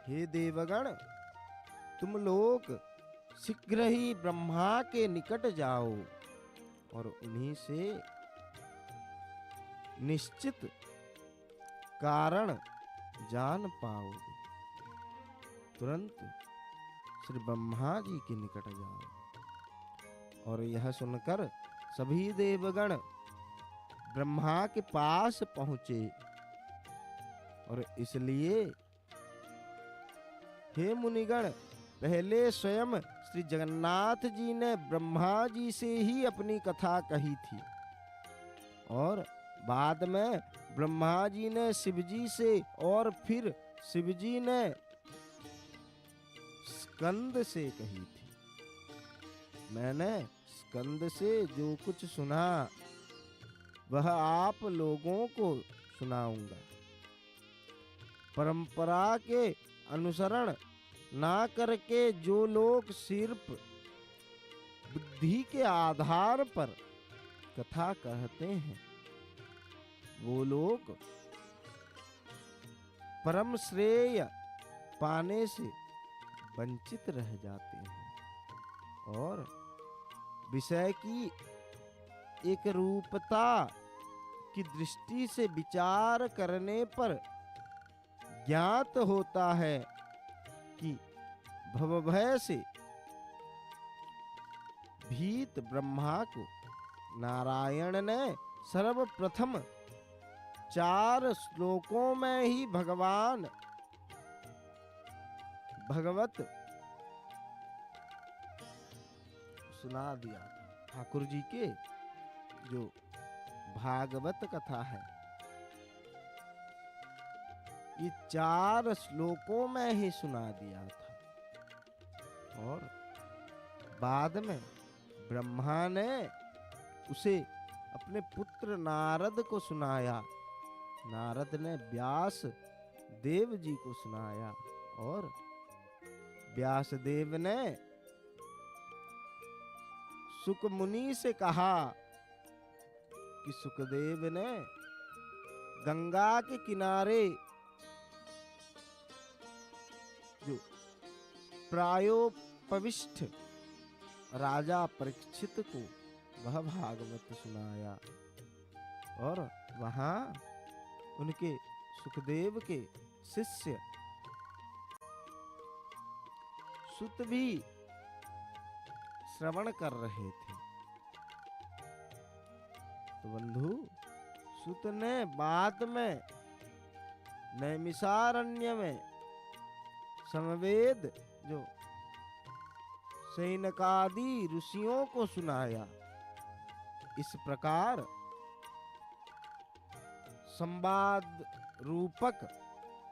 हे देवगण, तुम लोग शीघ्र ही ब्रह्मा के निकट जाओ और उन्हीं से निश्चित कारण जान पाओगे। तुरंत श्री ब्रह्मा जी के निकट जाओ। और यह सुनकर सभी देवगण ब्रह्मा के पास पहुंचे और इसलिए हे मुनिगण, पहले स्वयं श्री जगन्नाथ जी ने ब्रह्मा जी से ही अपनी कथा कही थी और बाद में ब्रह्मा जी ने शिव जी से और फिर शिव जी ने स्कंद से कही थी। मैंने स्कंद से जो कुछ सुना वह आप लोगों को सुनाऊंगा। परंपरा के अनुसरण ना करके जो लोग सिर्फ बुद्धि के आधार पर कथा कहते हैं, वो लोग परम श्रेय पाने से वंचित रह जाते हैं और विषय की एक रूपता की दृष्टि से विचार करने पर ज्ञात होता है कि भवभय से भीत ब्रह्मा को नारायण ने सर्वप्रथम 4 श्लोकों में ही भगवत सुना दिया था। ठाकुर जी के जो भागवत कथा है, ये 4 श्लोकों में ही सुना दिया था और बाद में ब्रह्मा ने उसे अपने पुत्र नारद को सुनाया। नारद ने व्यास देव जी को सुनाया और व्यास देव ने सुक मुनि से कहा कि सुखदेव ने गंगा के किनारे जो प्रायोपविष्ट राजा परीक्षित को वह भागवत सुनाया और वहां उनके सुखदेव के शिष्य सुत भी श्रवण कर रहे थे। तो बंधु, सुत ने बाद में नैमिषारण्य में समवेद जो सैनकादि ऋषियों को सुनाया। इस प्रकार संवाद रूपक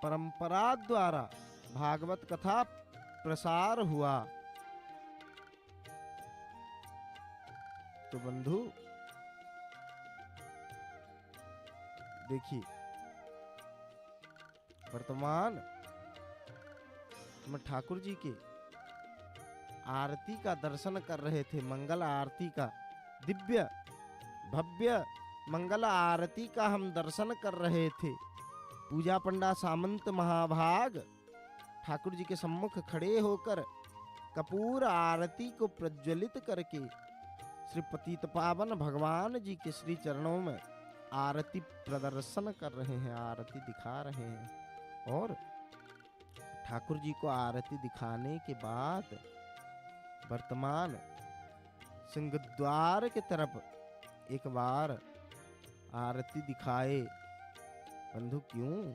परंपरा द्वारा भागवत कथा प्रसार हुआ। तो बंधु देखिए, वर्तमान हम ठाकुर जी के आरती का दर्शन कर रहे थे। मंगल आरती का, दिव्य भव्य मंगल आरती का हम दर्शन कर रहे थे। पूजा पंडा सामंत महाभाग ठाकुर जी के सम्मुख खड़े होकर कपूर आरती को प्रज्वलित करके श्री पतित पावन भगवान जी के श्री चरणों में आरती प्रदर्शन कर रहे हैं, आरती दिखा रहे हैं। और ठाकुर जी को आरती दिखाने के बाद वर्तमान सिंहद्वार के तरफ एक बार आरती दिखाए। बंधु क्यों?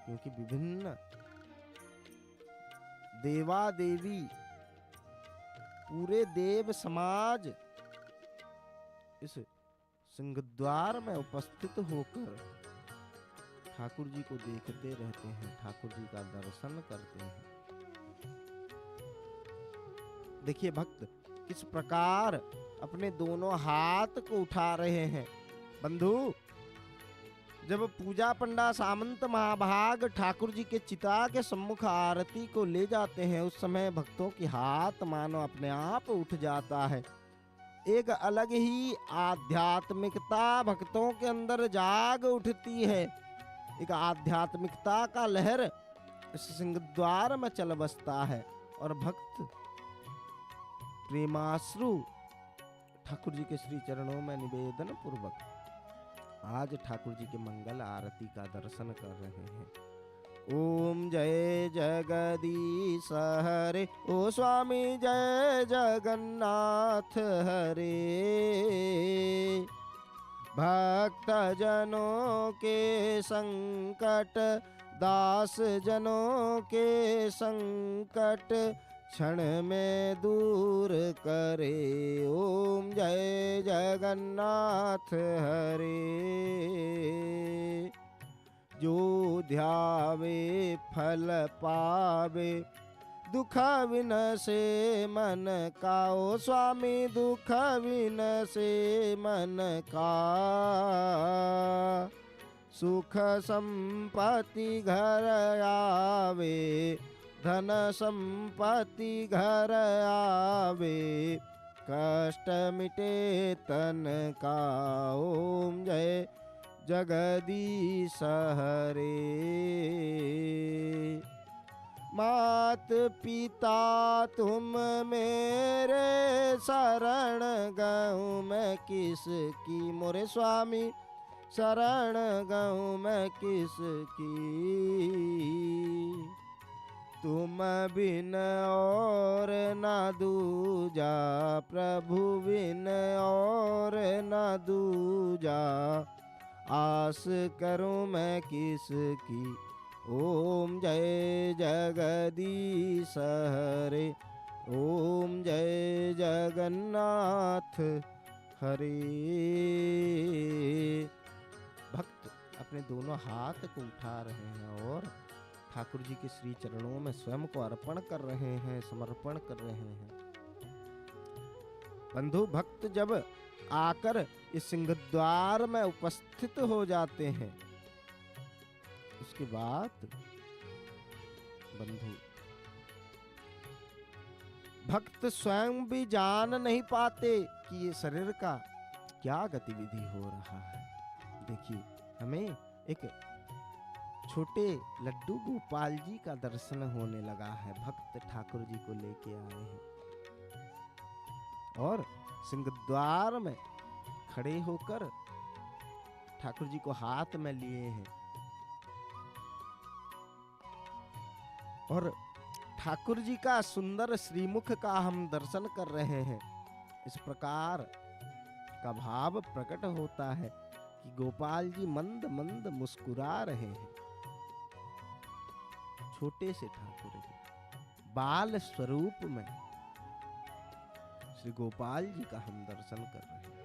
क्योंकि विभिन्न देवा देवी, पूरे देव समाज इस सिंहद्वार में उपस्थित होकर ठाकुर जी को देखते रहते हैं, ठाकुर जी का दर्शन करते हैं। देखिए भक्त किस प्रकार अपने दोनों हाथ को उठा रहे हैं। बंधु, जब पूजा पंडा सामंत महाभाग ठाकुर जी के चिता के सम्मुख आरती को ले जाते हैं, उस समय भक्तों की हाथ मानो अपने आप उठ जाता है। एक अलग ही आध्यात्मिकता भक्तों के अंदर जाग उठती है। एक आध्यात्मिकता का लहर इस सिंहद्वार में चल बसता है और भक्त प्रेमाश्रु ठाकुर जी के श्री चरणों में निवेदन पूर्वक आज ठाकुर जी के मंगल आरती का दर्शन कर रहे हैं। ओम जय जगदीश हरे, ओ स्वामी जय जगन्नाथ हरे। भक्त जनों के संकट, दास जनों के संकट क्षण में दूर करे। ओम जय जगन्नाथ हरे। जो ध्यावे फल पावे, दुख विनसे मन का। ओ स्वामी दुख विनसे मन का। सुख संपत्ति घर आवे, धन संपत्ति घर आवे। कष्ट मिटे तन का। ओम जय जगदीश हरे। मात पिता तुम मेरे, शरण गऊँ मैं किसकी। मोरे स्वामी शरण गऊँ मैं किसकी। तुम बिन और न दूजा, प्रभु बिन और न दूजा। आस करूं मैं किसकी। ओम जय जगदीश हरे, ओम जय जगन्नाथ हरे। भक्त अपने दोनों हाथ को उठा रहे हैं और ठाकुर जी के श्री चरणों में स्वयं को अर्पण कर रहे हैं, समर्पण कर रहे हैं। बंधु, भक्त जब आकर इस सिंहद्वार में उपस्थित हो जाते हैं, उसके बाद बंधु भक्त स्वयं भी जान नहीं पाते कि ये शरीर का क्या गतिविधि हो रहा है। देखिए, हमें एक छोटे लड्डू गोपाल जी का दर्शन होने लगा है। भक्त ठाकुर जी को लेके आए हैं और सिंहद्वार में खड़े होकर ठाकुर जी को हाथ में लिए हैं और ठाकुर जी का सुंदर श्रीमुख का हम दर्शन कर रहे हैं। इस प्रकार का भाव प्रकट होता है कि गोपाल जी मंद मंद मुस्कुरा रहे हैं। छोटे से ठाकुर जी बाल स्वरूप में श्री गोपाल जी का हम दर्शन कर रहे हैं।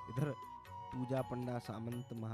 इधर पूजा पंडा सामंत महा